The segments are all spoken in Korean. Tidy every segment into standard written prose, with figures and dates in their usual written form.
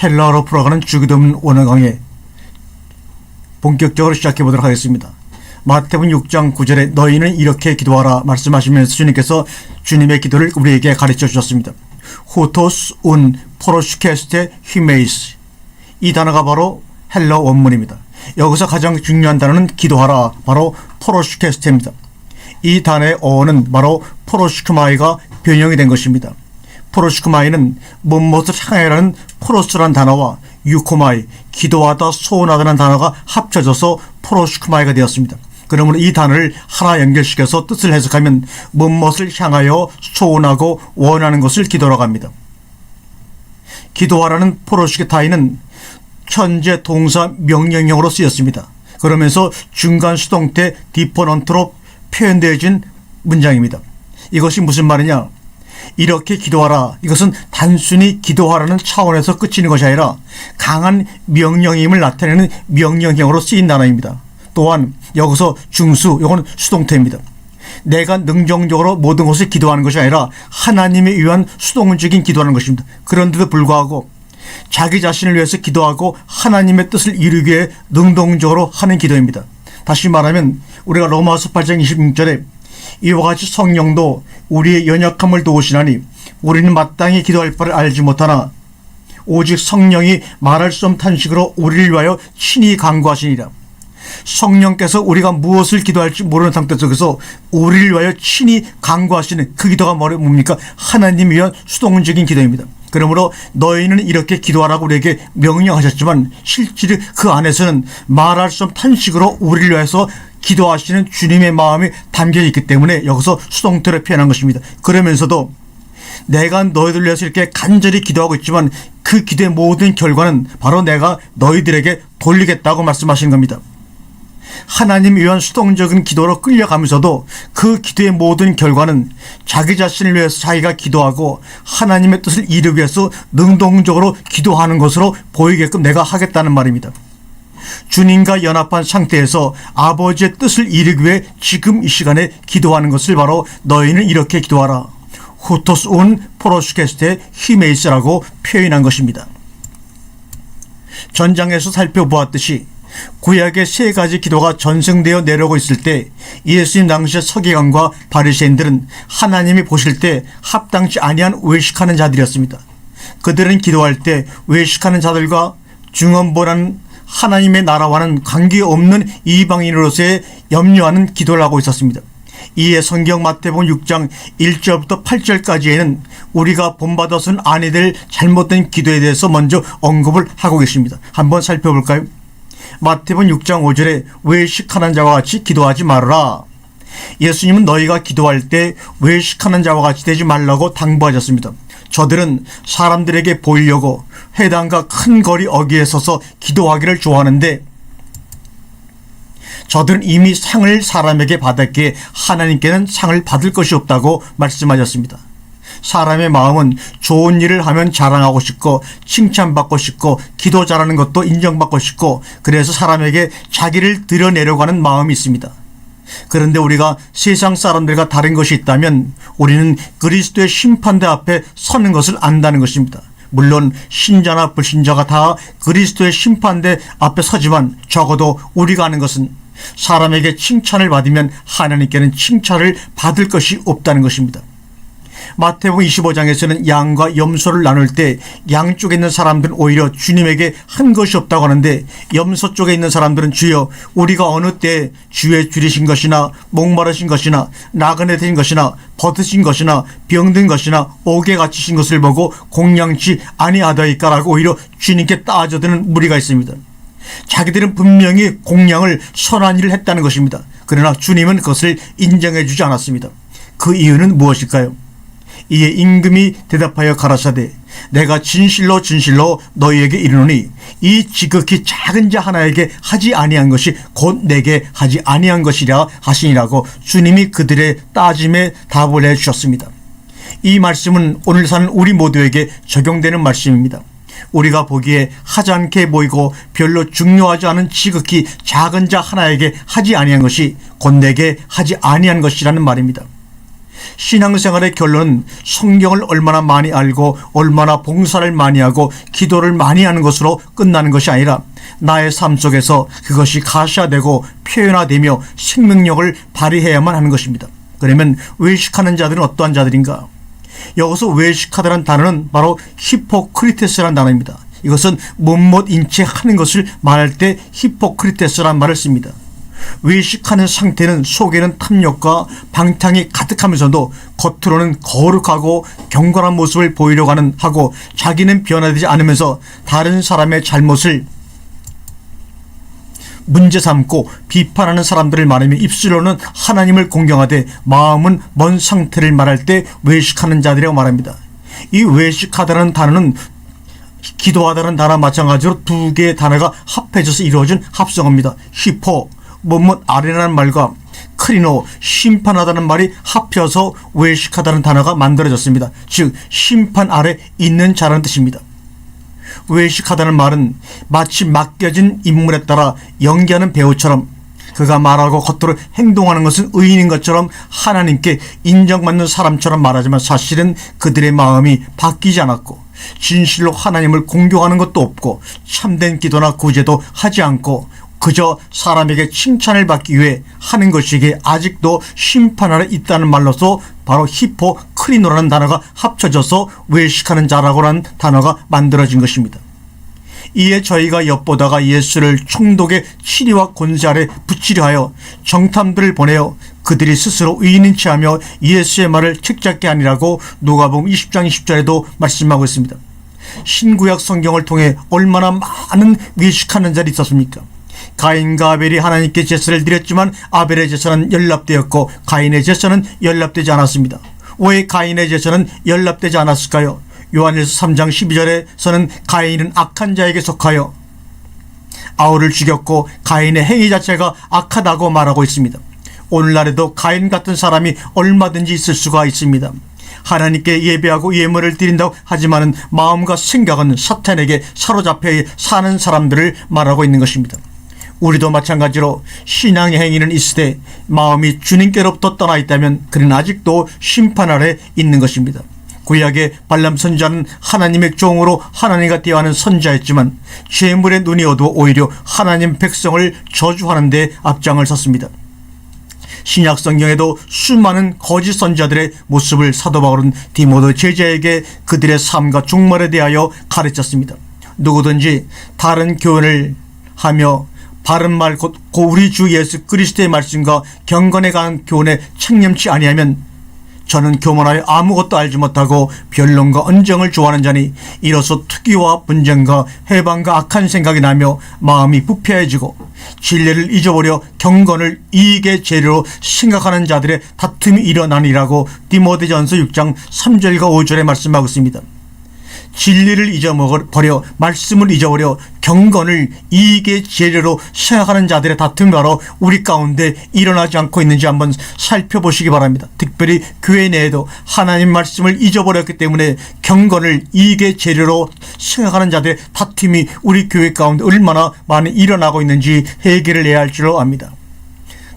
헬라어로 풀어가는 주기도문 원어 강의 본격적으로 시작해 보도록 하겠습니다. 마태복음 6장 9절에 너희는 이렇게 기도하라 말씀하시면서 주님께서 주님의 기도를 우리에게 가르쳐 주셨습니다. 후토스 운 포로슈케스테 히메이스, 이 단어가 바로 헬라어 원문입니다. 여기서 가장 중요한 단어는 기도하라, 바로 포로슈케스테입니다. 이 단어의 어원은 바로 포로슈크마이가 변형이 된 것입니다. 포로슈크마이는 무엇을 향하여라는 포로스라는 단어와 유코마이, 기도하다, 소원하다는 단어가 합쳐져서 포로슈크마이가 되었습니다. 그러므로 이 단어를 하나 연결시켜서 뜻을 해석하면 무엇을 향하여 소원하고 원하는 것을 기도라고 합니다. 기도하라는 포로슈케타이는 현재 동사 명령형으로 쓰였습니다. 그러면서 중간 수동태 디퍼넌트로 표현되어진 문장입니다. 이것이 무슨 말이냐? 이렇게 기도하라, 이것은 단순히 기도하라는 차원에서 그치는 것이 아니라 강한 명령임을 나타내는 명령형으로 쓰인 단어입니다. 또한 여기서 중수, 이건 수동태입니다. 내가 능동적으로 모든 것을 기도하는 것이 아니라 하나님에 의한 수동적인 기도하는 것입니다. 그런데도 불구하고 자기 자신을 위해서 기도하고 하나님의 뜻을 이루기 위해 능동적으로 하는 기도입니다. 다시 말하면 우리가 로마서 8장 26절에 이와 같이 성령도 우리의 연약함을 도우시나니 우리는 마땅히 기도할 바를 알지 못하나 오직 성령이 말할 수 없는 탄식으로 우리를 위하여 친히 간구하시니라. 성령께서 우리가 무엇을 기도할지 모르는 상태 속에서 우리를 위하여 친히 간구하시는 그 기도가 뭡니까? 하나님을 위한 수동적인 기도입니다. 그러므로 너희는 이렇게 기도하라고 우리에게 명령하셨지만 실제로 그 안에서는 말할 수 없는 탄식으로 우리를 위해서 기도하시는 주님의 마음이 담겨 있기 때문에 여기서 수동태로 표현한 것입니다. 그러면서도 내가 너희들 위해서 이렇게 간절히 기도하고 있지만 그 기도의 모든 결과는 바로 내가 너희들에게 돌리겠다고 말씀하시는 겁니다. 하나님을 위한 수동적인 기도로 끌려가면서도 그 기도의 모든 결과는 자기 자신을 위해서 자기가 기도하고 하나님의 뜻을 이루기 위해서 능동적으로 기도하는 것으로 보이게끔 내가 하겠다는 말입니다. 주님과 연합한 상태에서 아버지의 뜻을 이루기 위해 지금 이 시간에 기도하는 것을 바로 너희는 이렇게 기도하라, 후토스 온 포로슈케스테 히메이스라고 표현한 것입니다. 전장에서 살펴보았듯이 구약의 세 가지 기도가 전승되어 내려오고 있을 때 예수님 당시의 서기관과 바리새인들은 하나님이 보실 때 합당치 아니한 외식하는 자들이었습니다. 그들은 기도할 때 외식하는 자들과 중언부라는 하나님의 나라와는 관계없는 이방인으로서의 염려하는 기도를 하고 있었습니다. 이에 성경 마태복음 6장 1절부터 8절까지에는 우리가 본받아서는 아니 될 잘못된 기도에 대해서 먼저 언급을 하고 계십니다. 한번 살펴볼까요? 마태복음 6장 5절에 외식하는 자와 같이 기도하지 말아라. 예수님은 너희가 기도할 때 외식하는 자와 같이 되지 말라고 당부하셨습니다. 저들은 사람들에게 보이려고 회당과 큰 거리 어귀에 서서 기도하기를 좋아하는데 저들은 이미 상을 사람에게 받았기에 하나님께는 상을 받을 것이 없다고 말씀하셨습니다. 사람의 마음은 좋은 일을 하면 자랑하고 싶고 칭찬받고 싶고 기도 잘하는 것도 인정받고 싶고 그래서 사람에게 자기를 드러내려고 하는 마음이 있습니다. 그런데 우리가 세상 사람들과 다른 것이 있다면 우리는 그리스도의 심판대 앞에 서는 것을 안다는 것입니다. 물론 신자나 불신자가 다 그리스도의 심판대 앞에 서지만 적어도 우리가 아는 것은 사람에게 칭찬을 받으면 하나님께는 칭찬을 받을 것이 없다는 것입니다. 마태복음 25장에서는 양과 염소를 나눌 때 양쪽에 있는 사람들은 오히려 주님에게 한 것이 없다고 하는데 염소 쪽에 있는 사람들은 주여 우리가 어느 때 주의 줄이신 것이나 목마르신 것이나 나그네 된 것이나 버티신 것이나 병든 것이나 옥에 갇히신 것을 보고 공양치 아니하더이까라고 오히려 주님께 따져드는 무리가 있습니다. 자기들은 분명히 공양을 선한 일을 했다는 것입니다. 그러나 주님은 그것을 인정해 주지 않았습니다. 그 이유는 무엇일까요? 이에 임금이 대답하여 가라사대 내가 진실로 진실로 너희에게 이르노니 이 지극히 작은 자 하나에게 하지 아니한 것이 곧 내게 하지 아니한 것이라 하시니라고 주님이 그들의 따짐에 답을 해주셨습니다. 이 말씀은 오늘 사는 우리 모두에게 적용되는 말씀입니다. 우리가 보기에 하지 않게 보이고 별로 중요하지 않은 지극히 작은 자 하나에게 하지 아니한 것이 곧 내게 하지 아니한 것이라는 말입니다. 신앙생활의 결론은 성경을 얼마나 많이 알고 얼마나 봉사를 많이 하고 기도를 많이 하는 것으로 끝나는 것이 아니라 나의 삶 속에서 그것이 가시화되고 표현화되며 생명력을 발휘해야만 하는 것입니다. 그러면 외식하는 자들은 어떠한 자들인가? 여기서 외식하다는 단어는 바로 히포크리테스라는 단어입니다. 이것은 못인 채 하는 것을 말할 때 히포크리테스라는 말을 씁니다. 외식하는 상태는 속에는 탐욕과 방탕이 가득하면서도 겉으로는 거룩하고 경건한 모습을 보이려고 하고 자기는 변화되지 않으면서 다른 사람의 잘못을 문제 삼고 비판하는 사람들을 말하며 입술로는 하나님을 공경하되 마음은 먼 상태를 말할 때 외식하는 자들이라고 말합니다. 이 외식하다는 단어는 기도하다는 단어와 마찬가지로 두 개의 단어가 합해져서 이루어진 합성어입니다. 히포, 뭐뭐 아래라는 말과 크리노, 심판하다는 말이 합혀서 외식하다는 단어가 만들어졌습니다. 즉 심판 아래 있는 자라는 뜻입니다. 외식하다는 말은 마치 맡겨진 인물에 따라 연기하는 배우처럼 그가 말하고 겉으로 행동하는 것은 의인인 것처럼 하나님께 인정받는 사람처럼 말하지만 사실은 그들의 마음이 바뀌지 않았고 진실로 하나님을 공경하는 것도 없고 참된 기도나 구제도 하지 않고 그저 사람에게 칭찬을 받기 위해 하는 것이기에 아직도 심판 아래 있다는 말로서 바로 히포크리노라는 단어가 합쳐져서 외식하는 자라고라는 단어가 만들어진 것입니다. 이에 저희가 엿보다가 예수를 총독의 치리와 권세 아래 붙이려 하여 정탐들을 보내어 그들이 스스로 의인인 체하며 예수의 말을 책잡게 하니라고 누가복음 20장 20절에도 말씀하고 있습니다. 신구약 성경을 통해 얼마나 많은 외식하는 자들이 있었습니까? 가인과 아벨이 하나님께 제사를 드렸지만 아벨의 제사는 연납되었고 가인의 제사는 연납되지 않았습니다. 왜 가인의 제사는 연납되지 않았을까요? 요한일서 3장 12절에서는 가인은 악한 자에게 속하여 아우를 죽였고 가인의 행위 자체가 악하다고 말하고 있습니다. 오늘날에도 가인 같은 사람이 얼마든지 있을 수가 있습니다. 하나님께 예배하고 예물을 드린다고 하지만은 마음과 생각은 사탄에게 사로잡혀 사는 사람들을 말하고 있는 것입니다. 우리도 마찬가지로 신앙의 행위는 있으되 마음이 주님께로부터 떠나 있다면 그는 아직도 심판 아래 있는 것입니다. 구약의 발람 선지자는 하나님의 종으로 하나님과 대화하는 선지자였지만 죄물의 눈이 어두워 오히려 하나님 백성을 저주하는 데 앞장을 섰습니다. 신약 성경에도 수많은 거짓 선지자들의 모습을 사도 바울은 디모데 제자에게 그들의 삶과 종말에 대하여 가르쳤습니다. 누구든지 다른 교훈을 하며 바른 말 곧 우리 주 예수 그리스도의 말씀과 경건에 관한 교훈에 책념치 아니하면 저는 교만하여 아무것도 알지 못하고 변론과 언쟁을 좋아하는 자니 이로써 투기와 분쟁과 해방과 악한 생각이 나며 마음이 부패해지고 진리를 잊어버려 경건을 이익의 재료로 생각하는 자들의 다툼이 일어나니라고 디모데전서 6장 3절과 5절에 말씀하고 있습니다. 진리를 잊어버려 말씀을 잊어버려 경건을 이익의 재료로 생각하는 자들의 다툼이 바로 우리 가운데 일어나지 않고 있는지 한번 살펴보시기 바랍니다. 특별히 교회 내에도 하나님 말씀을 잊어버렸기 때문에 경건을 이익의 재료로 생각하는 자들의 다툼이 우리 교회 가운데 얼마나 많이 일어나고 있는지 해결을 해야 할 줄로 압니다.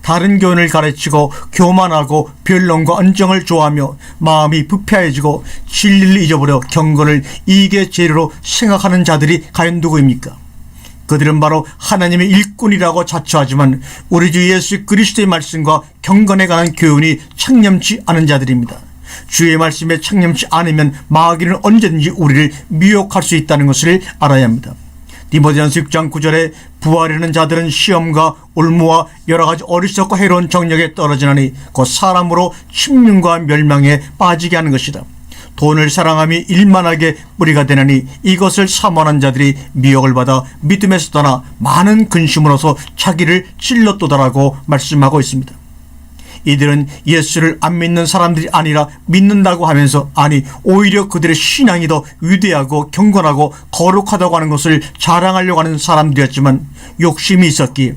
다른 교훈을 가르치고 교만하고 변론과 언쟁을 좋아하며 마음이 부패해지고 진리를 잊어버려 경건을 이익의 재료로 생각하는 자들이 과연 누구입니까? 그들은 바로 하나님의 일꾼이라고 자처하지만 우리 주 예수 그리스도의 말씀과 경건에 관한 교훈이 창념치 않은 자들입니다. 주의 말씀에 창념치 않으면 마귀는 언제든지 우리를 미혹할 수 있다는 것을 알아야 합니다. 디모데전서 6장 9절에 부하려는 자들은 시험과 올무와 여러가지 어리석고 해로운 정력에 떨어지나니 곧 사람으로 침륜과 멸망에 빠지게 하는 것이다. 돈을 사랑함이 일만하게 뿌리가 되나니 이것을 사모하는 자들이 미혹을 받아 믿음에서 떠나 많은 근심으로서 자기를 찔렀도다라고 말씀하고 있습니다. 이들은 예수를 안 믿는 사람들이 아니라 믿는다고 하면서 아니 오히려 그들의 신앙이 더 위대하고 경건하고 거룩하다고 하는 것을 자랑하려고 하는 사람들이었지만 욕심이 있었기에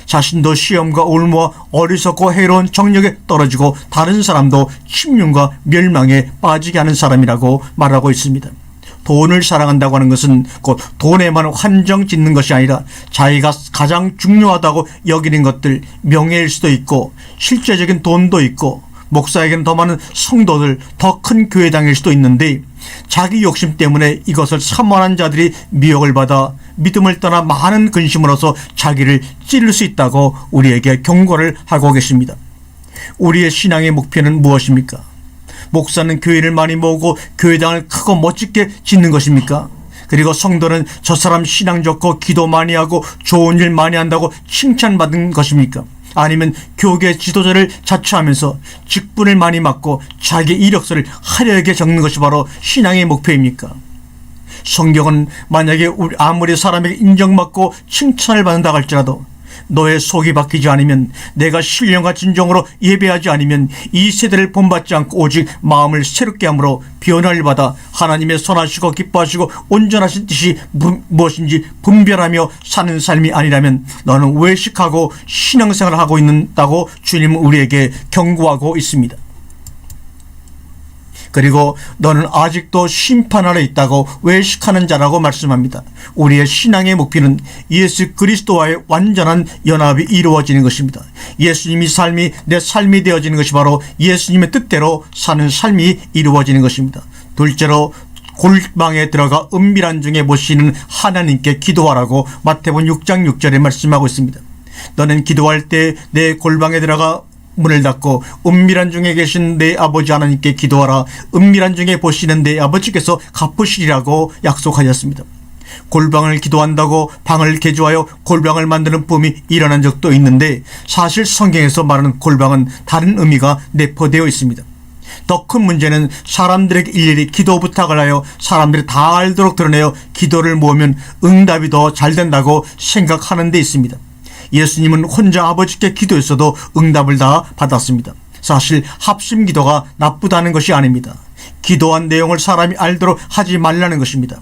자신도 시험과 올무와 어리석고 해로운 정력에 떨어지고 다른 사람도 침륜과 멸망에 빠지게 하는 사람이라고 말하고 있습니다. 돈을 사랑한다고 하는 것은 곧 돈에만 환정 짓는 것이 아니라 자기가 가장 중요하다고 여기는 것들, 명예일 수도 있고 실제적인 돈도 있고 목사에게는 더 많은 성도들, 더 큰 교회당일 수도 있는데 자기 욕심 때문에 이것을 사모하는 자들이 미혹을 받아 믿음을 떠나 많은 근심으로서 자기를 찌를 수 있다고 우리에게 경고를 하고 계십니다. 우리의 신앙의 목표는 무엇입니까? 목사는 교회를 많이 모으고 교회당을 크고 멋지게 짓는 것입니까? 그리고 성도는 저 사람 신앙 좋고 기도 많이 하고 좋은 일 많이 한다고 칭찬받은 것입니까? 아니면 교계 지도자를 자처하면서 직분을 많이 맡고 자기 이력서를 화려하게 적는 것이 바로 신앙의 목표입니까? 성경은 만약에 아무리 사람에게 인정받고 칭찬을 받는다 할지라도 너의 속이 바뀌지 않으면, 내가 신령과 진정으로 예배하지 않으면 이 세대를 본받지 않고 오직 마음을 새롭게 함으로 변화를 받아 하나님의 선하시고 기뻐하시고 온전하신 뜻이 무엇인지 분별하며 사는 삶이 아니라면 너는 외식하고 신앙생활을 하고 있다고 주님은 우리에게 경고하고 있습니다. 그리고 너는 아직도 심판 아래 있다고 외식하는 자라고 말씀합니다. 우리의 신앙의 목표는 예수 그리스도와의 완전한 연합이 이루어지는 것입니다. 예수님이 삶이 내 삶이 되어지는 것이 바로 예수님의 뜻대로 사는 삶이 이루어지는 것입니다. 둘째로 골방에 들어가 은밀한 중에 모시는 하나님께 기도하라고 마태복음 6장 6절에 말씀하고 있습니다. 너는 기도할 때 내 골방에 들어가 문을 닫고 은밀한 중에 계신 내 아버지 하나님께 기도하라. 은밀한 중에 보시는 내 아버지께서 갚으시리라고 약속하셨습니다. 골방을 기도한다고 방을 개조하여 골방을 만드는 붐이 일어난 적도 있는데 사실 성경에서 말하는 골방은 다른 의미가 내포되어 있습니다. 더 큰 문제는 사람들에게 일일이 기도 부탁을 하여 사람들이 다 알도록 드러내어 기도를 모으면 응답이 더 잘 된다고 생각하는 데 있습니다. 예수님은 혼자 아버지께 기도했어도 응답을 다 받았습니다. 사실 합심 기도가 나쁘다는 것이 아닙니다. 기도한 내용을 사람이 알도록 하지 말라는 것입니다.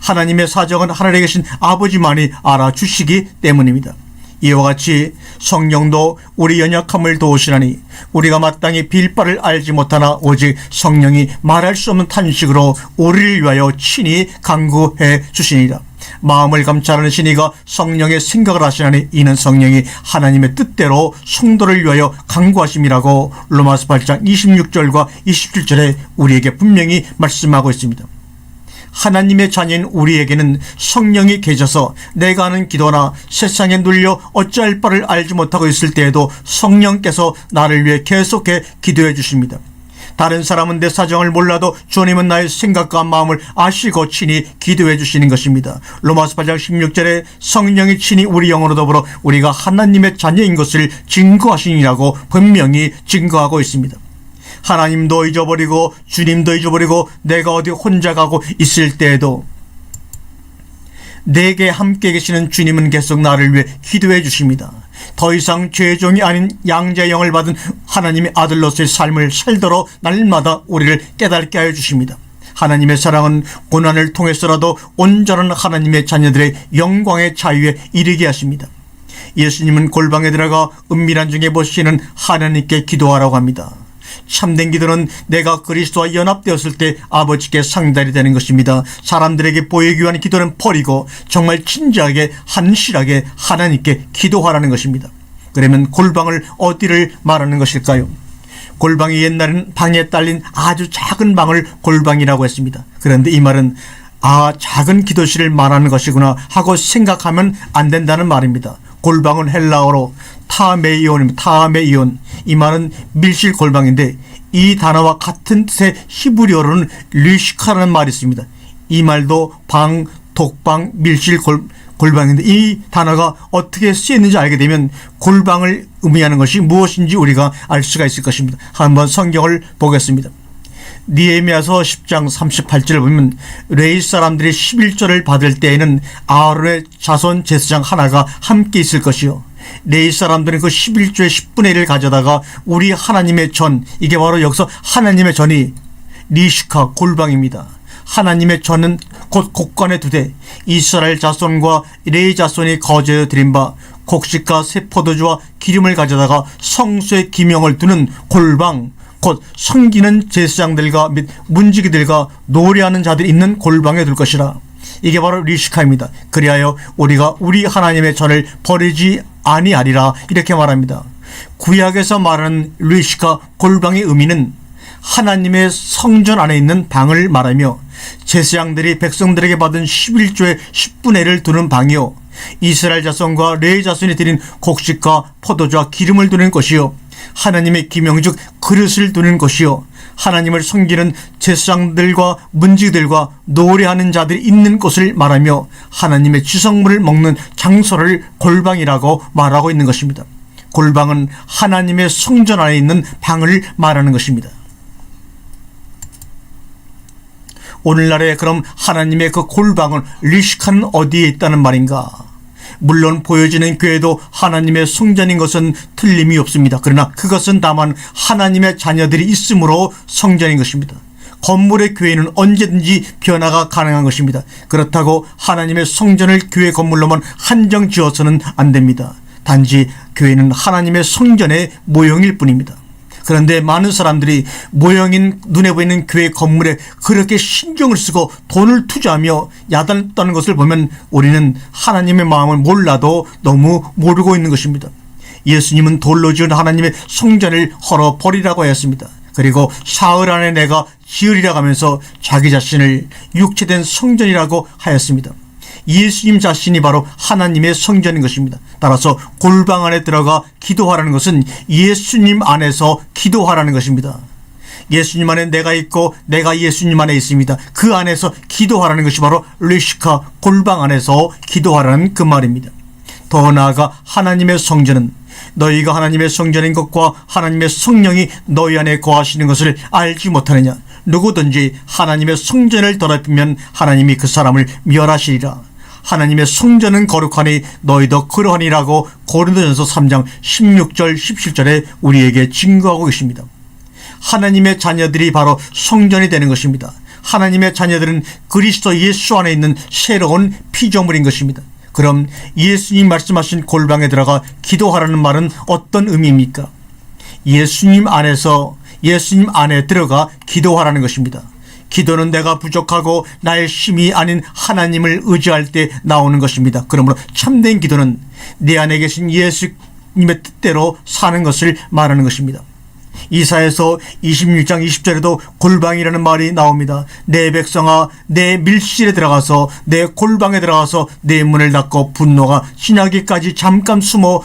하나님의 사정은 하늘에 계신 아버지만이 알아주시기 때문입니다. 이와 같이 성령도 우리 연약함을 도우시나니 우리가 마땅히 빌 바를 알지 못하나 오직 성령이 말할 수 없는 탄식으로 우리를 위하여 친히 간구해 주시니라. 마음을 감찰하는 신이가 성령의 생각을 하시나니 이는 성령이 하나님의 뜻대로 성도를 위하여 간구하심이라고 로마서 8장 26절과 27절에 우리에게 분명히 말씀하고 있습니다. 하나님의 자녀인 우리에게는 성령이 계셔서 내가 하는 기도나 세상에 눌려 어찌할 바를 알지 못하고 있을 때에도 성령께서 나를 위해 계속해 기도해 주십니다. 다른 사람은 내 사정을 몰라도 주님은 나의 생각과 마음을 아시고 친히 기도해 주시는 것입니다. 로마서 8장 16절에 성령이 친히 우리 영으로 더불어 우리가 하나님의 자녀인 것을 증거하시니라고 분명히 증거하고 있습니다. 하나님도 잊어버리고 주님도 잊어버리고 내가 어디 혼자 가고 있을 때에도 내게 함께 계시는 주님은 계속 나를 위해 기도해 주십니다. 더 이상 죄종이 아닌 양자의 영을 받은 하나님의 아들로서의 삶을 살도록 날마다 우리를 깨닫게 하여 주십니다. 하나님의 사랑은 고난을 통해서라도 온전한 하나님의 자녀들의 영광의 자유에 이르게 하십니다. 예수님은 골방에 들어가 은밀한 중에 보시는 하나님께 기도하라고 합니다. 참된 기도는 내가 그리스도와 연합되었을 때 아버지께 상달이 되는 것입니다. 사람들에게 보이기 위한 기도는 버리고 정말 진지하게 한실하게 하나님께 기도하라는 것입니다. 그러면 골방을 어디를 말하는 것일까요? 골방이 옛날에는 방에 딸린 아주 작은 방을 골방이라고 했습니다. 그런데 이 말은 작은 기도실을 말하는 것이구나 하고 생각하면 안 된다는 말입니다. 골방은 헬라어로 타메이온, 이 말은 밀실 골방인데 이 단어와 같은 뜻의 히브리어로는 리시카라는 말이 있습니다. 이 말도 방, 독방, 밀실 골방인데 이 단어가 어떻게 쓰였는지 알게 되면 골방을 의미하는 것이 무엇인지 우리가 알 수가 있을 것입니다. 한번 성경을 보겠습니다. 느헤미야서 10장 38절을 보면 레위 사람들이 11조를 받을 때에는 아론의 자손 제사장 하나가 함께 있을 것이요, 레위 사람들은 그 11조의 10분의 1을 가져다가 우리 하나님의 전, 이게 바로 여기서 하나님의 전이 리시카 골방입니다. 하나님의 전은 곧 곡간에 두되 이스라엘 자손과 레위 자손이 거제어 드린 바 곡식과 새 포도주와 기름을 가져다가 성소에 기명을 두는 골방, 곧 섬기는 제사장들과 및 문지기들과 노래하는 자들이 있는 골방에 둘 것이라. 이게 바로 리시카입니다. 그리하여 우리가 우리 하나님의 전을 버리지 아니하리라, 이렇게 말합니다. 구약에서 말하는 리시카 골방의 의미는 하나님의 성전 안에 있는 방을 말하며 제사장들이 백성들에게 받은 11조의 10분의 1을 두는 방이요, 이스라엘 자손과 레위 자손이 드린 곡식과 포도주와 기름을 두는 것이요, 하나님의 기명즉 그릇을 두는 것이요, 하나님을 섬기는 제사장들과 문지기들과 노래하는 자들이 있는 곳을 말하며 하나님의 지성물을 먹는 장소를 골방이라고 말하고 있는 것입니다. 골방은 하나님의 성전 안에 있는 방을 말하는 것입니다. 오늘날에 그럼 하나님의 그 골방은 리시카는 어디에 있다는 말인가? 물론 보여지는 교회도 하나님의 성전인 것은 틀림이 없습니다. 그러나 그것은 다만 하나님의 자녀들이 있으므로 성전인 것입니다. 건물의 교회는 언제든지 변화가 가능한 것입니다. 그렇다고 하나님의 성전을 교회 건물로만 한정 지어서는 안 됩니다. 단지 교회는 하나님의 성전의 모형일 뿐입니다. 그런데 많은 사람들이 모형인 눈에 보이는 교회 건물에 그렇게 신경을 쓰고 돈을 투자하며 야단했다는 것을 보면 우리는 하나님의 마음을 몰라도 너무 모르고 있는 것입니다. 예수님은 돌로 지은 하나님의 성전을 헐어버리라고 하였습니다. 그리고 사흘 안에 내가 지으리라 하면서 자기 자신을 육체된 성전이라고 하였습니다. 예수님 자신이 바로 하나님의 성전인 것입니다. 따라서 골방 안에 들어가 기도하라는 것은 예수님 안에서 기도하라는 것입니다. 예수님 안에 내가 있고 내가 예수님 안에 있습니다. 그 안에서 기도하라는 것이 바로 리시카 골방 안에서 기도하라는 그 말입니다. 더 나아가 하나님의 성전은 너희가 하나님의 성전인 것과 하나님의 성령이 너희 안에 거하시는 것을 알지 못하느냐? 누구든지 하나님의 성전을 더럽히면 하나님이 그 사람을 멸하시리라. 하나님의 성전은 거룩하니 너희도 그러하니라고 고린도전서 3장 16절 17절에 우리에게 증거하고 계십니다. 하나님의 자녀들이 바로 성전이 되는 것입니다. 하나님의 자녀들은 그리스도 예수 안에 있는 새로운 피조물인 것입니다. 그럼 예수님 말씀하신 골방에 들어가 기도하라는 말은 어떤 의미입니까? 예수님 안에 들어가 기도하라는 것입니다. 기도는 내가 부족하고 나의 힘이 아닌 하나님을 의지할 때 나오는 것입니다. 그러므로 참된 기도는 내 안에 계신 예수님의 뜻대로 사는 것을 말하는 것입니다. 이사야서 26장 20절에도 골방이라는 말이 나옵니다. 내 백성아, 내 밀실에 들어가서 내 골방에 들어가서 내 문을 닫고 분노가 지나기까지 잠깐 숨어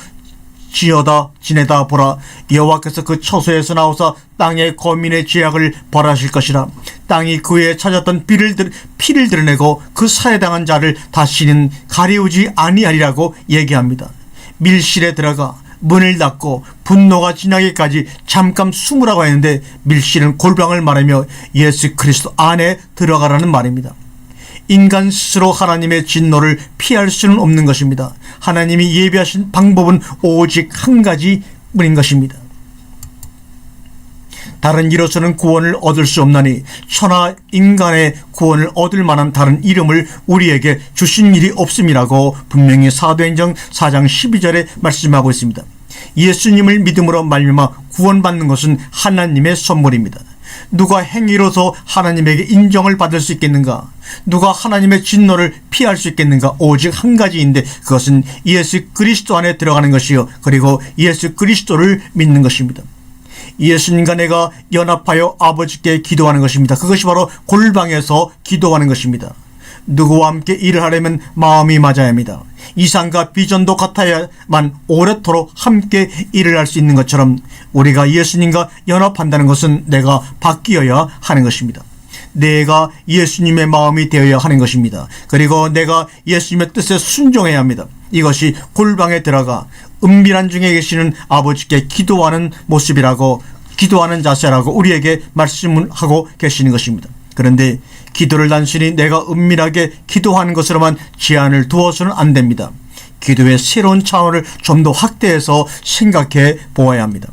지내다 보라. 여호와께서 그 처소에서 나오사 땅의 거민의 죄악을 벌하실 것이라. 땅이 그에 찾았던 피를 드러내고 그 살해당한 자를 다시는 가리우지 아니하리라고 얘기합니다. 밀실에 들어가 문을 닫고 분노가 지나기까지 잠깐 숨으라고 했는데 밀실은 골방을 말하며 예수 그리스도 안에 들어가라는 말입니다. 인간 스스로 하나님의 진노를 피할 수는 없는 것입니다. 하나님이 예비하신 방법은 오직 한 가지뿐인 것입니다. 다른 이로서는 구원을 얻을 수 없나니 천하 인간의 구원을 얻을 만한 다른 이름을 우리에게 주신 일이 없음이라고 분명히 사도행전 4장 12절에 말씀하고 있습니다. 예수님을 믿음으로 말미암아 구원받는 것은 하나님의 선물입니다. 누가 행위로서 하나님에게 인정을 받을 수 있겠는가? 누가 하나님의 진노를 피할 수 있겠는가? 오직 한 가지인데 그것은 예수 그리스도 안에 들어가는 것이요, 그리고 예수 그리스도를 믿는 것입니다. 예수님과 내가 연합하여 아버지께 기도하는 것입니다. 그것이 바로 골방에서 기도하는 것입니다. 누구와 함께 일을 하려면 마음이 맞아야 합니다. 이상과 비전도 같아야만 오래도록 함께 일을 할 수 있는 것처럼 우리가 예수님과 연합한다는 것은 내가 바뀌어야 하는 것입니다. 내가 예수님의 마음이 되어야 하는 것입니다. 그리고 내가 예수님의 뜻에 순종해야 합니다. 이것이 골방에 들어가 은밀한 중에 계시는 아버지께 기도하는 모습이라고, 기도하는 자세라고 우리에게 말씀하고 계시는 것입니다. 그런데 기도를 단순히 내가 은밀하게 기도하는 것으로만 제한을 두어서는 안 됩니다. 기도의 새로운 차원을 좀 더 확대해서 생각해 보아야 합니다.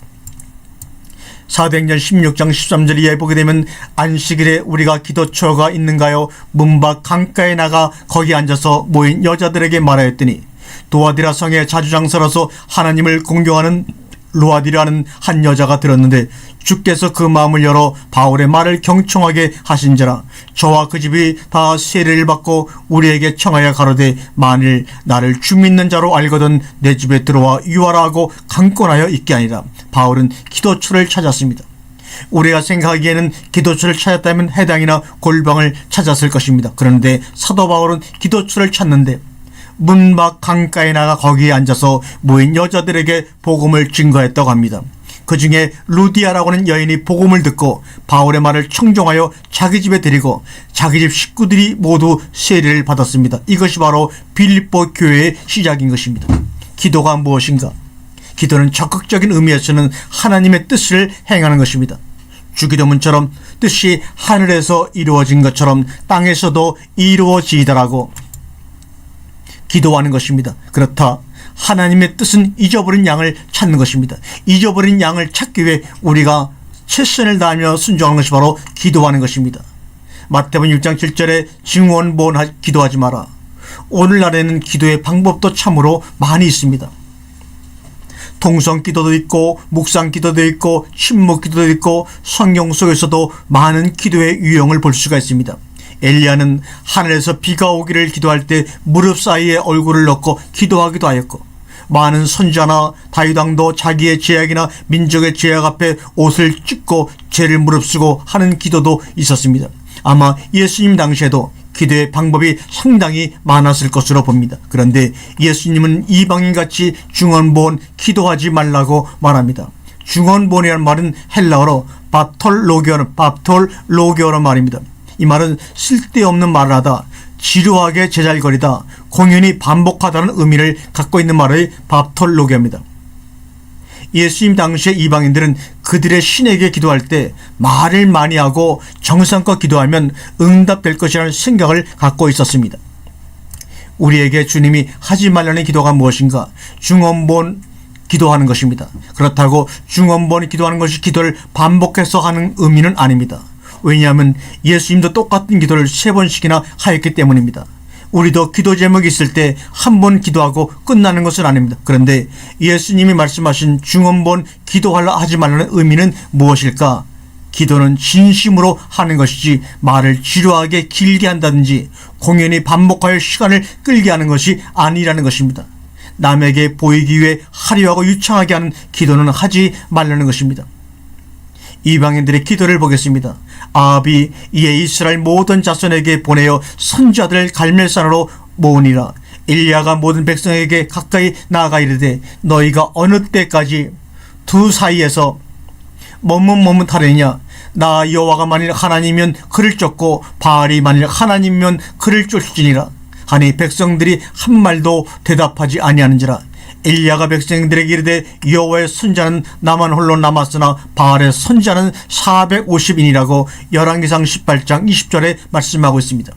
사도행전 16장 13절 이하에 보게 되면 안식일에 우리가 기도처가 있는가요? 문 밖 강가에 나가 거기 앉아서 모인 여자들에게 말하였더니 도아디라 성의 자주장사로서 하나님을 공경하는 루아디라는 한 여자가 들었는데 주께서 그 마음을 열어 바울의 말을 경청하게 하신지라. 저와 그 집이 다 세례를 받고 우리에게 청하여 가로되 만일 나를 주 믿는 자로 알거든 내 집에 들어와 유하라 하고 강권하여 있게 아니라. 바울은 기도처를 찾았습니다. 우리가 생각하기에는 기도처를 찾았다면 해당이나 골방을 찾았을 것입니다. 그런데 사도 바울은 기도처를 찾는데 문 밖 강가에 나가 거기에 앉아서 모인 여자들에게 복음을 증거했다고 합니다. 그 중에 루디아라고 하는 여인이 복음을 듣고 바울의 말을 청종하여 자기 집에 데리고 자기 집 식구들이 모두 세례를 받았습니다. 이것이 바로 빌립보 교회의 시작인 것입니다. 기도가 무엇인가? 기도는 적극적인 의미에서는 하나님의 뜻을 행하는 것입니다. 주기도문처럼 뜻이 하늘에서 이루어진 것처럼 땅에서도 이루어지더라고 기도하는 것입니다. 그렇다. 하나님의 뜻은 잊어버린 양을 찾는 것입니다. 잊어버린 양을 찾기 위해 우리가 최선을 다하며 순종하는 것이 바로 기도하는 것입니다. 마태복음 6장 7절에 증언본 기도하지 마라. 오늘날에는 기도의 방법도 참으로 많이 있습니다. 통성 기도도 있고 묵상 기도도 있고 침묵 기도도 있고 성경 속에서도 많은 기도의 유형을 볼 수가 있습니다. 엘리야는 하늘에서 비가 오기를 기도할 때 무릎 사이에 얼굴을 넣고 기도하기도 하였고, 많은 선지자나 다윗 왕도 자기의 죄악이나 민족의 죄악 앞에 옷을 찢고 죄를 무릅쓰고 하는 기도도 있었습니다. 아마 예수님 당시에도 기도의 방법이 상당히 많았을 것으로 봅니다. 그런데 예수님은 이방인같이 중언본 기도하지 말라고 말합니다. 중언본이라는 말은 헬라어로 밥톨로게어로 말입니다. 이 말은 쓸데없는 말을 하다, 지루하게 제잘거리다, 공연히 반복하다는 의미를 갖고 있는 말의 밥톨로게어입니다. 예수님 당시의 이방인들은 그들의 신에게 기도할 때 말을 많이 하고 정성껏 기도하면 응답될 것이라는 생각을 갖고 있었습니다. 우리에게 주님이 하지 말라는 기도가 무엇인가? 중언본 기도하는 것입니다. 그렇다고 중언본 기도하는 것이 기도를 반복해서 하는 의미는 아닙니다. 왜냐하면 예수님도 똑같은 기도를 3번씩이나 하였기 때문입니다. 우리도 기도 제목이 있을 때 한 번 기도하고 끝나는 것은 아닙니다. 그런데 예수님이 말씀하신 중언본 기도하려 하지 말라는 의미는 무엇일까? 기도는 진심으로 하는 것이지 말을 지루하게 길게 한다든지 공연히 반복하여 시간을 끌게 하는 것이 아니라는 것입니다. 남에게 보이기 위해 화려하고 유창하게 하는 기도는 하지 말라는 것입니다. 이방인들의 기도를 보겠습니다. 아합이 이에 이스라엘 모든 자손에게 보내어 선지자들을 갈멜산으로 모으니라. 엘리야가 모든 백성에게 가까이 나아가 이르되 너희가 어느 때까지 두 사이에서 머뭇머뭇하려냐? 나 여호와가 만일 하나님이면 그를 쫓고 바알이 만일 하나님이면 그를 쫓을지니라 하니 백성들이 한 말도 대답하지 아니하는지라. 엘리야가 백성들에게 이르되 여호와의 선지자는 나만 홀로 남았으나 바알의 선지자는 450인이라고 열왕기상 18장 20절에 말씀하고 있습니다.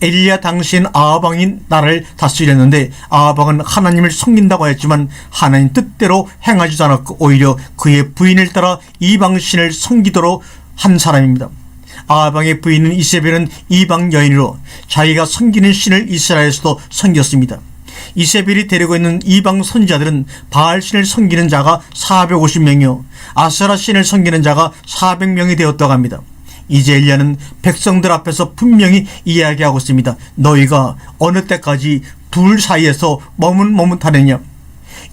엘리야 당시엔 아합 왕이 나라를 다스렸는데 아합 왕은 하나님을 섬긴다고 했지만 하나님 뜻대로 행하지도 않았고 오히려 그의 부인을 따라 이방신을 섬기도록 한 사람입니다. 아합 왕의 부인은 이세벨은 이방 여인으로 자기가 섬기는 신을 이스라엘에서도 섬겼습니다. 이세벨이 데리고 있는 이방 선지자들은 바알 신을 섬기는 자가 450명이요 아세라 신을 섬기는 자가 400명이 되었다고 합니다. 이제 엘리야는 백성들 앞에서 분명히 이야기하고 있습니다. 너희가 어느 때까지 둘 사이에서 머뭇머뭇하느냐?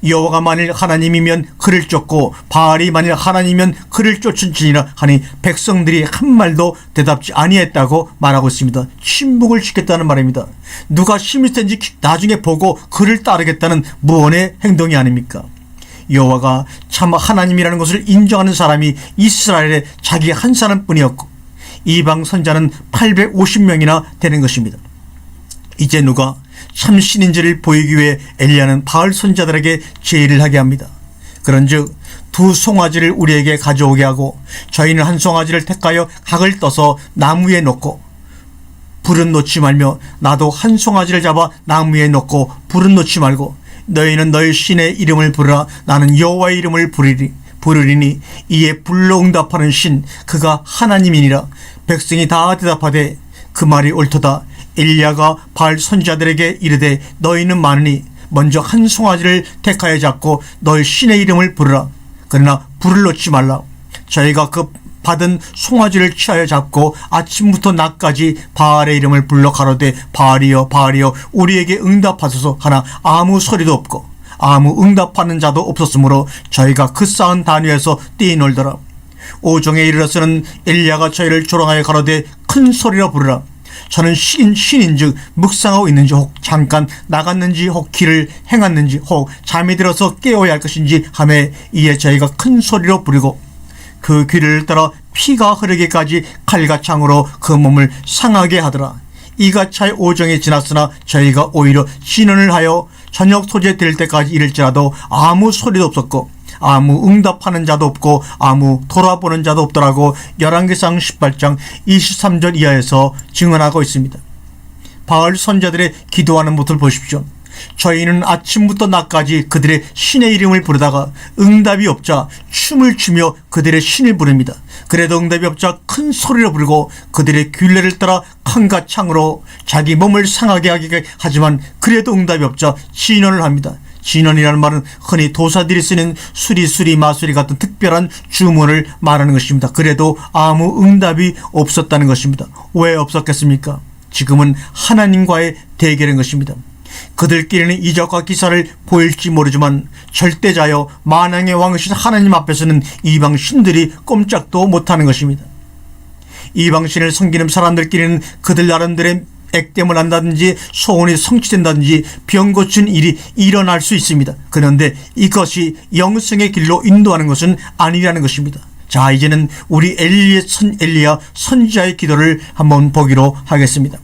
여호와가 만일 하나님이면 그를 쫓고 바알이 만일 하나님이면 그를 쫓을지니라 하니 백성들이 한 말도 대답지 아니했다고 말하고 있습니다. 침묵을 지켰다는 말입니다. 누가 힘이 센지 나중에 보고 그를 따르겠다는 무언의 행동이 아닙니까? 여호와가 참 하나님이라는 것을 인정하는 사람이 이스라엘에 자기 한 사람뿐이었고 이방 선자는 850명이나 되는 것입니다. 이제 누가 참 신인지를 보이기 위해 엘리야는 바알 선자들에게 제의를 하게 합니다. 그런즉 두 송아지를 우리에게 가져오게 하고 저희는 한 송아지를 택하여 각을 떠서 나무에 놓고 불은 놓지 말며 나도 한 송아지를 잡아 나무에 놓고 불은 놓지 말고 너희는 너희 신의 이름을 부르라. 나는 여호와의 이름을 부르리니 이에 불로 응답하는 신 그가 하나님이니라. 백성이 다 대답하되 그 말이 옳도다. 엘리야가 바알 선지자들에게 이르되 너희는 많으니 먼저 한 송아지를 택하여 잡고 너희 신의 이름을 부르라. 그러나 불을 놓지 말라. 저희가 그 받은 송아지를 취하여 잡고 아침부터 낮까지 바알의 이름을 불러 가로되 바알이여 바알이여 우리에게 응답하소서 하나 아무 소리도 없고 아무 응답하는 자도 없었으므로 저희가 그 쌓은 단 위에서 뛰놀더라. 오종에 이르러서는 엘리야가 저희를 조롱하여 가로되 큰 소리로 부르라. 저는 신인즉 묵상하고 있는지 혹 잠깐 나갔는지 혹 길을 행했는지 혹 잠이 들어서 깨어야 할 것인지 하매 이에 저희가 큰 소리로 부르고 그 귀를 따라 피가 흐르기까지 칼과 창으로 그 몸을 상하게 하더라. 이같이 오정이 지났으나 저희가 오히려 진언을 하여 저녁 소재 될 때까지 이를지라도 아무 소리도 없었고 아무 응답하는 자도 없고 아무 돌아보는 자도 없더라고 열왕기상 18장 23절 이하에서 증언하고 있습니다. 바알 선자들의 기도하는 모습을 보십시오. 저희는 아침부터 낮까지 그들의 신의 이름을 부르다가 응답이 없자 춤을 추며 그들의 신을 부릅니다. 그래도 응답이 없자 큰 소리로 부르고 그들의 균례를 따라 칼과 창으로 자기 몸을 상하게 하게 하지만 그래도 응답이 없자 진언을 합니다. 진언이라는 말은 흔히 도사들이 쓰는 수리수리 마수리 같은 특별한 주문을 말하는 것입니다. 그래도 아무 응답이 없었다는 것입니다. 왜 없었겠습니까? 지금은 하나님과의 대결인 것입니다. 그들끼리는 이적과 기사를 보일지 모르지만 절대자여 만왕의 왕이신 하나님 앞에서는 이방 신들이 꼼짝도 못하는 것입니다. 이방 신을 섬기는 사람들끼리는 그들 나름대로의 액땜을 한다든지 소원이 성취된다든지 병 고친 일이 일어날 수 있습니다. 그런데 이것이 영생의 길로 인도하는 것은 아니라는 것입니다. 자, 이제는 우리 엘리야 선지자의 기도를 한번 보기로 하겠습니다.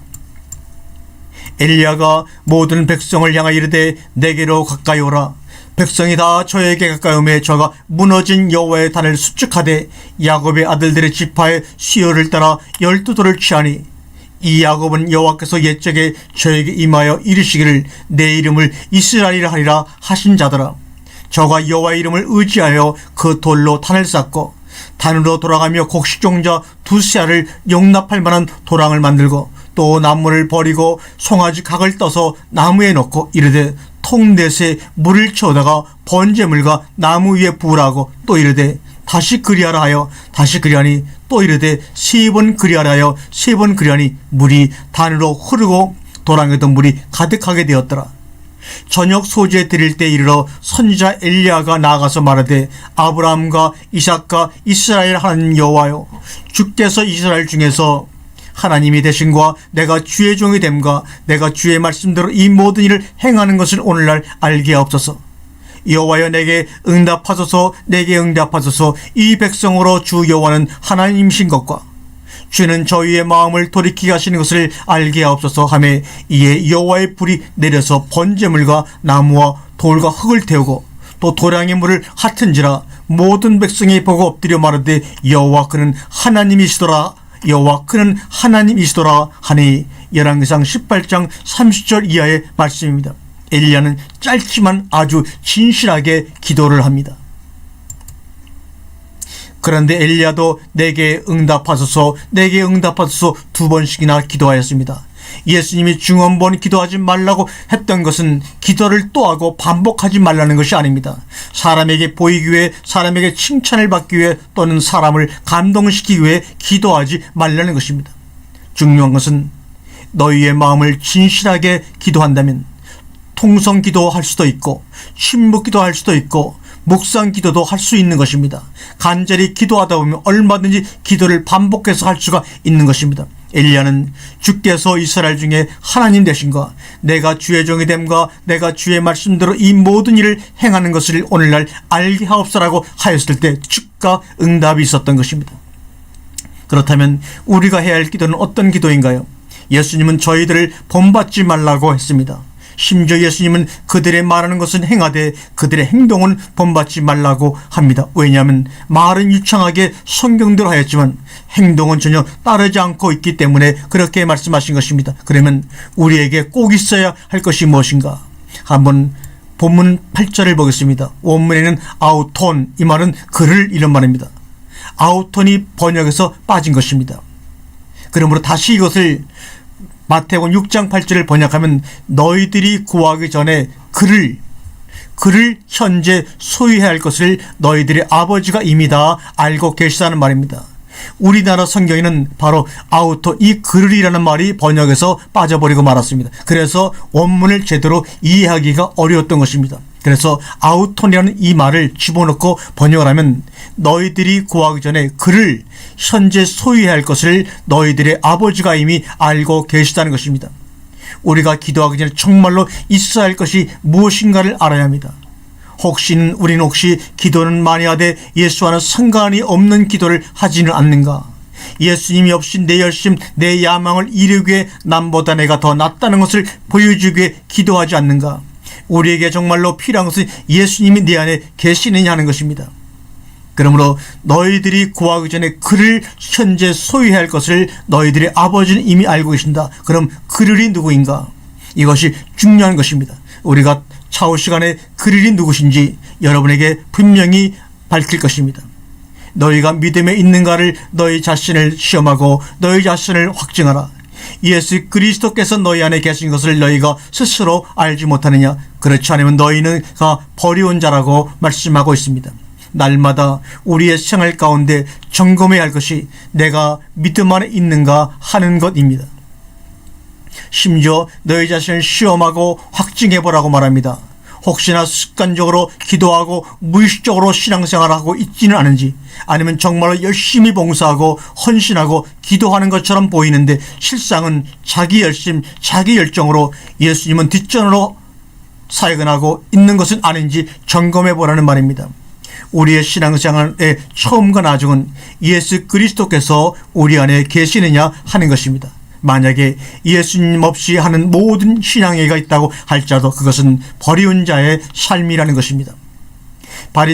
엘리야가 모든 백성을 향하여 이르되 내게로 가까이 오라. 백성이 다 저에게 가까이 오매 저가 무너진 여호와의 단을 수축하되 야곱의 아들들의 지파의 수요를 따라 12돌을 취하니 이 야곱은 여호와께서 옛적에 저에게 임하여 이르시기를 내 이름을 이스라엘이라 하리라 하신 자더라. 저가 여호와의 이름을 의지하여 그 돌로 단을 쌓고 단으로 돌아가며 곡식종자 두세 알을 용납할 만한 도랑을 만들고 또 나무를 버리고 송아지 각을 떠서 나무에 넣고 이르되 통넷에 물을 채우다가 번제물과 나무 위에 부으라고 또 이르되 다시 그리하라 하여 다시 그리하니 또 이르되 3번 그리하라 하여 3번 그리하니 물이 단으로 흐르고 도랑에도 물이 가득하게 되었더라. 저녁 소재 드릴 때 이르러 선지자 엘리야가 나아가서 말하되 아브라함과 이삭과 이스라엘 하나님 여호와여 주께서 이스라엘 중에서 하나님이 되신과 내가 주의 종이 됨과 내가 주의 말씀대로 이 모든 일을 행하는 것을 오늘날 알게 하옵소서. 여호와여 내게 응답하소서 내게 응답하소서. 이 백성으로 주 여호와는 하나님이신 것과 주는 저희의 마음을 돌이키게 하시는 것을 알게 하옵소서 하매 이에 여호와의 불이 내려서 번제물과 나무와 돌과 흙을 태우고 또 도량의 물을 핫은지라 모든 백성이 보고 엎드려 말하되 여호와 그는 하나님이시더라 여호와 그는 하나님이시더라 하니 열왕기상 18장 30절 이하의 말씀입니다. 엘리야는 짧지만 아주 진실하게 기도를 합니다. 그런데 엘리야도 내게 응답하소서 내게 응답하소서 2번씩이나 기도하였습니다. 예수님이 중언부언 기도하지 말라고 했던 것은 기도를 또 하고 반복하지 말라는 것이 아닙니다. 사람에게 보이기 위해 사람에게 칭찬을 받기 위해 또는 사람을 감동시키기 위해 기도하지 말라는 것입니다. 중요한 것은 너희의 마음을 진실하게 기도한다면 통성 기도할 수도 있고 침묵 기도할 수도 있고 묵상 기도도 할 수 있는 것입니다. 간절히 기도하다 보면 얼마든지 기도를 반복해서 할 수가 있는 것입니다. 엘리야는 주께서 이스라엘 중에 하나님 되신가 내가 주의 종이 됨과 내가 주의 말씀대로 이 모든 일을 행하는 것을 오늘날 알게 하옵소라고 하였을 때 즉각 응답이 있었던 것입니다. 그렇다면 우리가 해야 할 기도는 어떤 기도인가요? 예수님은 저희들을 본받지 말라고 했습니다. 심지어 예수님은 그들의 말하는 것은 행하되 그들의 행동은 본받지 말라고 합니다. 왜냐하면 말은 유창하게 성경대로 하였지만 행동은 전혀 따르지 않고 있기 때문에 그렇게 말씀하신 것입니다. 그러면 우리에게 꼭 있어야 할 것이 무엇인가? 한번 본문 8절을 보겠습니다. 원문에는 아우톤, 이 말은 그를 이런 말입니다. 아우톤이 번역에서 빠진 것입니다. 그러므로 다시 이것을 마태복음 6장 8절을 번역하면 너희들이 구하기 전에 그를 현재 소유해야 할 것을 너희들의 아버지가 이미 다 알고 계시다는 말입니다. 우리나라 성경에는 바로 아우토, 이 그르리라는 말이 번역에서 빠져버리고 말았습니다. 그래서 원문을 제대로 이해하기가 어려웠던 것입니다. 그래서 아우톤이라는 이 말을 집어넣고 번역을 하면 너희들이 구하기 전에 그를 현재 소유해야 할 것을 너희들의 아버지가 이미 알고 계시다는 것입니다. 우리가 기도하기 전에 정말로 있어야 할 것이 무엇인가를 알아야 합니다. 우리는 혹시 기도는 많이 하되 예수와는 상관이 없는 기도를 하지는 않는가? 예수님이 없이 내 열심, 내 야망을 이루기 위해 남보다 내가 더 낫다는 것을 보여주기 위해 기도하지 않는가? 우리에게 정말로 필요한 것은 예수님이 내 안에 계시느냐 하는 것입니다. 그러므로 너희들이 구하기 전에 그를 현재 소유해야 할 것을 너희들의 아버지는 이미 알고 계신다. 그럼 그들이 누구인가? 이것이 중요한 것입니다. 우리가 차후 시간에 그들이 누구신지 여러분에게 분명히 밝힐 것입니다. 너희가 믿음에 있는가를 너희 자신을 시험하고 너희 자신을 확증하라. 예수 그리스도께서 너희 안에 계신 것을 너희가 스스로 알지 못하느냐? 그렇지 않으면 너희는 버려온 자라고 말씀하고 있습니다. 날마다 우리의 생활 가운데 점검해야 할 것이 내가 믿음 안에 있는가 하는 것입니다. 심지어 너희 자신을 시험하고 확증해보라고 말합니다. 혹시나 습관적으로 기도하고 무의식적으로 신앙생활하고 있지는 않은지, 아니면 정말로 열심히 봉사하고 헌신하고 기도하는 것처럼 보이는데 실상은 자기 열심, 자기 열정으로 예수님은 뒷전으로 사역하고 있는 것은 아닌지 점검해보라는 말입니다. 우리의 신앙생활의 처음과 나중은 예수 그리스도께서 우리 안에 계시느냐 하는 것입니다. 만약에 예수님 없이 하는 모든 신앙회가 있다고 할지라도 그것은 버리운 자의 삶이라는 것입니다.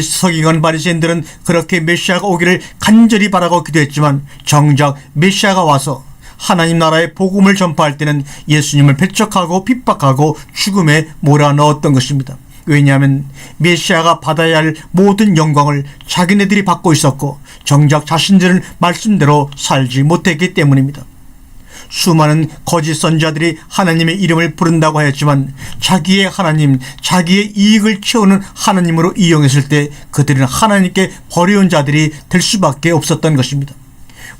서기관 바리새인들은 그렇게 메시아가 오기를 간절히 바라고 기도했지만 정작 메시아가 와서 하나님 나라의 복음을 전파할 때는 예수님을 배척하고 핍박하고 죽음에 몰아넣었던 것입니다. 왜냐하면 메시아가 받아야 할 모든 영광을 자기네들이 받고 있었고 정작 자신들은 말씀대로 살지 못했기 때문입니다. 수많은 거짓 선지자들이 하나님의 이름을 부른다고 하였지만 자기의 하나님, 자기의 이익을 채우는 하나님으로 이용했을 때 그들은 하나님께 버려온 자들이 될 수밖에 없었던 것입니다.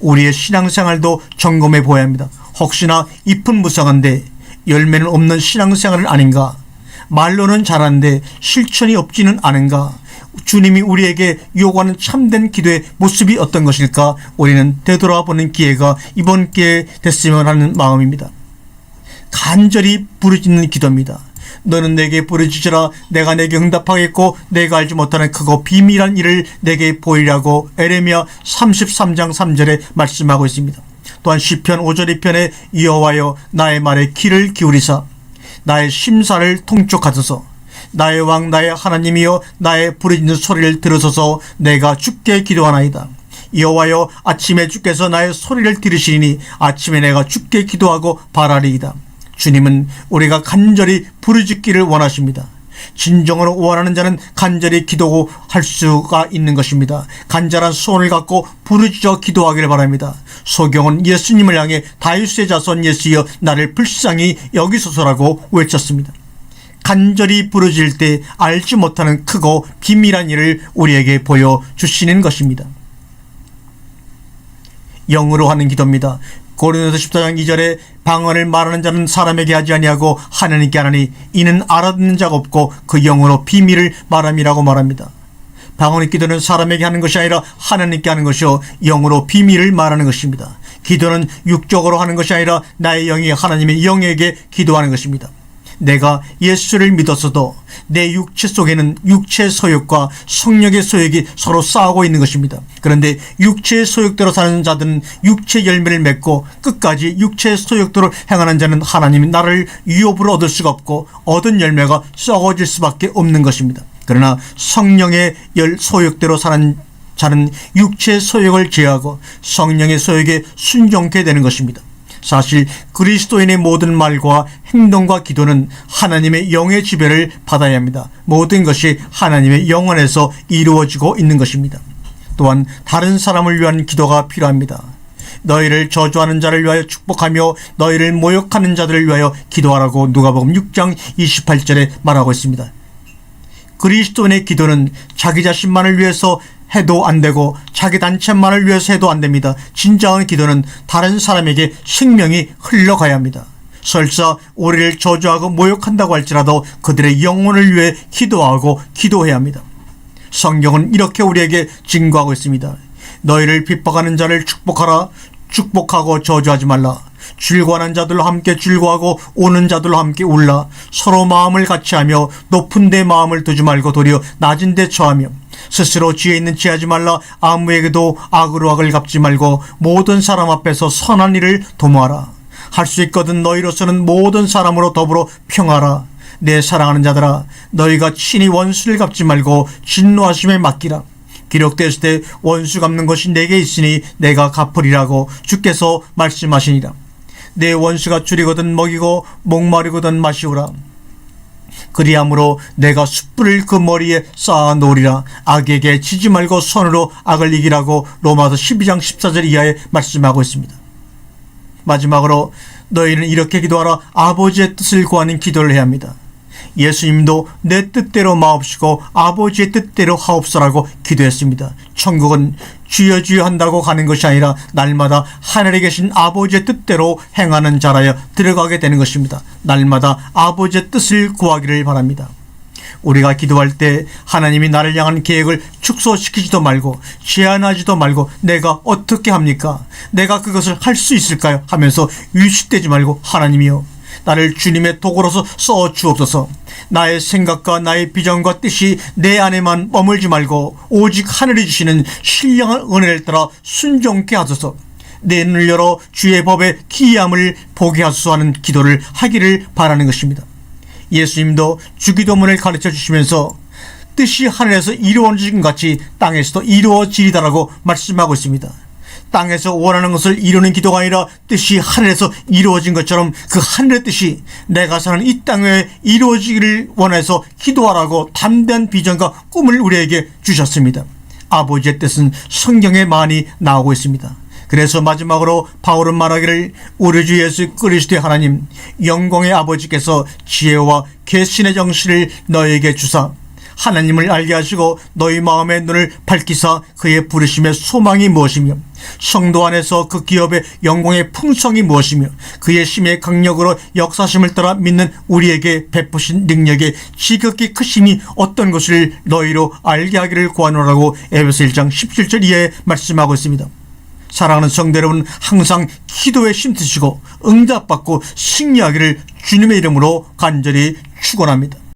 우리의 신앙생활도 점검해 보아야 합니다. 혹시나 잎은 무성한데 열매는 없는 신앙생활은 아닌가? 말로는 잘하는데 실천이 없지는 않은가? 주님이 우리에게 요구하는 참된 기도의 모습이 어떤 것일까? 우리는 되돌아보는 기회가 이번 기회에 됐으면 하는 마음입니다. 간절히 부르짖는 기도입니다. 너는 내게 부르짖으라. 내가 내게 응답하겠고 내가 알지 못하는 크고 비밀한 일을 내게 보이라고 에레미야 33장 3절에 말씀하고 있습니다. 또한 시편 5절 2편에 여호와여 나의 말에 귀를 기울이사 나의 심사를 통촉하소서. 나의 왕 나의 하나님이여 나의 부르짖는 소리를 들으소서. 내가 주께 기도하나이다. 여호와여 아침에 주께서 나의 소리를 들으시니 아침에 내가 주께 기도하고 바라리이다. 주님은 우리가 간절히 부르짖기를 원하십니다. 진정으로 원하는 자는 간절히 기도할 수가 있는 것입니다. 간절한 소원을 갖고 부르짖어 기도하기를 바랍니다. 소경은 예수님을 향해 다윗의 자손 예수여 나를 불쌍히 여기소서라고 외쳤습니다. 간절히 부르짖을 때 알지 못하는 크고 비밀한 일을 우리에게 보여주시는 것입니다. 영으로 하는 기도입니다. 고린도서 14장 2절에 방언을 말하는 자는 사람에게 하지 아니하고 하나님께 하나니 이는 알아듣는 자가 없고 그 영으로 비밀을 말함이라고 말합니다. 방언의 기도는 사람에게 하는 것이 아니라 하나님께 하는 것이요 영으로 비밀을 말하는 것입니다. 기도는 육적으로 하는 것이 아니라 나의 영이 하나님의 영에게 기도하는 것입니다. 내가 예수를 믿었어도 내 육체 속에는 육체의 소욕과 성령의 소욕이 서로 싸우고 있는 것입니다. 그런데 육체의 소욕대로 사는 자들은 육체의 열매를 맺고 끝까지 육체의 소욕대로 행하는 자는 하나님이 나를 유업으로 얻을 수가 없고 얻은 열매가 썩어질 수밖에 없는 것입니다. 그러나 성령의 소욕대로 사는 자는 육체의 소욕을 제어하고 성령의 소욕에 순종케 되는 것입니다. 사실 그리스도인의 모든 말과 행동과 기도는 하나님의 영의 지배를 받아야 합니다. 모든 것이 하나님의 영 안에서 이루어지고 있는 것입니다. 또한 다른 사람을 위한 기도가 필요합니다. 너희를 저주하는 자를 위하여 축복하며 너희를 모욕하는 자들을 위하여 기도하라고 누가복음 6장 28절에 말하고 있습니다. 그리스도인의 기도는 자기 자신만을 위해서 해도 안 되고 자기 단체만을 위해서 해도 안 됩니다. 진정한 기도는 다른 사람에게 생명이 흘러가야 합니다. 설사 우리를 저주하고 모욕한다고 할지라도 그들의 영혼을 위해 기도하고 기도해야 합니다. 성경은 이렇게 우리에게 증거하고 있습니다. 너희를 핍박하는 자를 축복하라. 축복하고 저주하지 말라. 즐거워하는 자들로 함께 즐거워하고 우는 자들로 함께 울라. 서로 마음을 같이하며 높은 데 마음을 두지 말고 도리어 낮은 데 처하며 스스로 지혜 있는 체하지 말라. 아무에게도 악으로 악을 갚지 말고 모든 사람 앞에서 선한 일을 도모하라. 할 수 있거든 너희로서는 모든 사람으로 더불어 평하라. 내 사랑하는 자들아, 너희가 친히 원수를 갚지 말고 진노하심에 맡기라. 기록되었을 때 원수 갚는 것이 내게 있으니 내가 갚으리라고 주께서 말씀하시니라. 내 원수가 줄이거든 먹이고 목마르거든 마시우라. 그리함으로 내가 숯불을 그 머리에 쌓아 놓으리라. 악에게 지지 말고 선으로 악을 이기라고 로마서 12장 14절 이하에 말씀하고 있습니다. 마지막으로 너희는 이렇게 기도하라. 아버지의 뜻을 구하는 기도를 해야 합니다. 예수님도 내 뜻대로 마옵시고 아버지의 뜻대로 하옵소라고 기도했습니다. 천국은 주여 주여 한다고 가는 것이 아니라 날마다 하늘에 계신 아버지의 뜻대로 행하는 자라여 들어가게 되는 것입니다. 날마다 아버지의 뜻을 구하기를 바랍니다. 우리가 기도할 때 하나님이 나를 향한 계획을 축소시키지도 말고 제한하지도 말고 내가 어떻게 합니까? 내가 그것을 할 수 있을까요? 하면서 위축되지 말고 하나님이여 나를 주님의 도구로서 써 주옵소서. 나의 생각과 나의 비전과 뜻이 내 안에만 머물지 말고 오직 하늘이 주시는 신령한 은혜를 따라 순종케 하소서. 내 눈을 열어 주의 법의 기이함을 보게 하소서 하는 기도를 하기를 바라는 것입니다. 예수님도 주기도문을 가르쳐 주시면서 뜻이 하늘에서 이루어진 것 같이 땅에서도 이루어지리다라고 말씀하고 있습니다. 땅에서 원하는 것을 이루는 기도가 아니라 뜻이 하늘에서 이루어진 것처럼 그 하늘의 뜻이 내가 사는 이 땅에 이루어지기를 원해서 기도하라고 담대한 비전과 꿈을 우리에게 주셨습니다. 아버지의 뜻은 성경에 많이 나오고 있습니다. 그래서 마지막으로 바울은 말하기를 우리 주 예수 그리스도의 하나님 영광의 아버지께서 지혜와 계신의 정신을 너에게 주사 하나님을 알게 하시고 너희 마음의 눈을 밝히사 그의 부르심의 소망이 무엇이며 성도 안에서 그 기업의 영광의 풍성이 무엇이며 그의 심의 강력으로 역사심을 따라 믿는 우리에게 베푸신 능력의 지극히 크심이 어떤 것을 너희로 알게 하기를 구하노라고 에베소 1장 17절 이하에 말씀하고 있습니다. 사랑하는 성도 여러분, 항상 기도에 힘쓰시고 응답받고 승리하기를 주님의 이름으로 간절히 축원합니다.